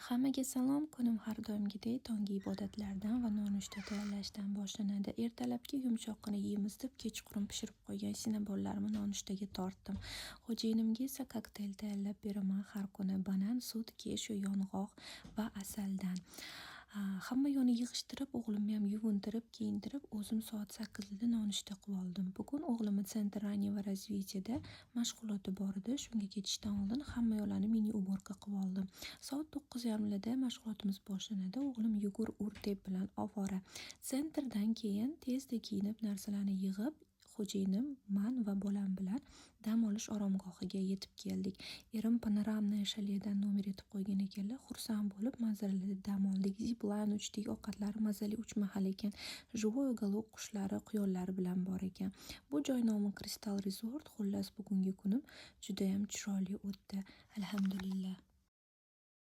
Hammaga salom. Kunim har doimgidek tonggi ibodatlardan va nonushta tayyorlashdan boshlanadi. Ertalabki yumshoqqina yeymiz deb kechqurun pishirib qo'ygan sinabonlarimni nonushtaga tortdim. Xo'jayinimga esa kokteyl tayyorlab beraman har kuni. Banan, sut, keshu, yong'oq va asaldan. Hamma yo'ni yig'ishtirib, o'g'limni ham yuvintirib, kiyintirib, o'zim soat 8da nonushta qilib oldim. Bugun o'g'limni Sentr Rani va Razvitiyada mashg'uloti bor edi. Shunga ketishdan oldin hamma yo'lani mini uborka qilib oldim. Soat 9:30da mashg'ulotimiz boshlanadi. O'g'lim yugur ur deb bilan ovora. Sentrdan keyin tezda kiyinib, narsalarni yig'ib, xo'jayinim, man va bolam bilan dam olish oromgohiga yetib keldik. Erim panoramniy shaledan nomer etib qo'ygan ekanlar. Xursand bo'lib, manzarada dam oldik. Zipline uchdik, ovqatlari mazali 3 mahal ekan. Живой уголок qushlari, quyonlari bilan bor ekan. Bu joy nomi Crystal Resort. Xullas, bugungi kunim juda ham chiroyli o'tdi. Alhamdulillah.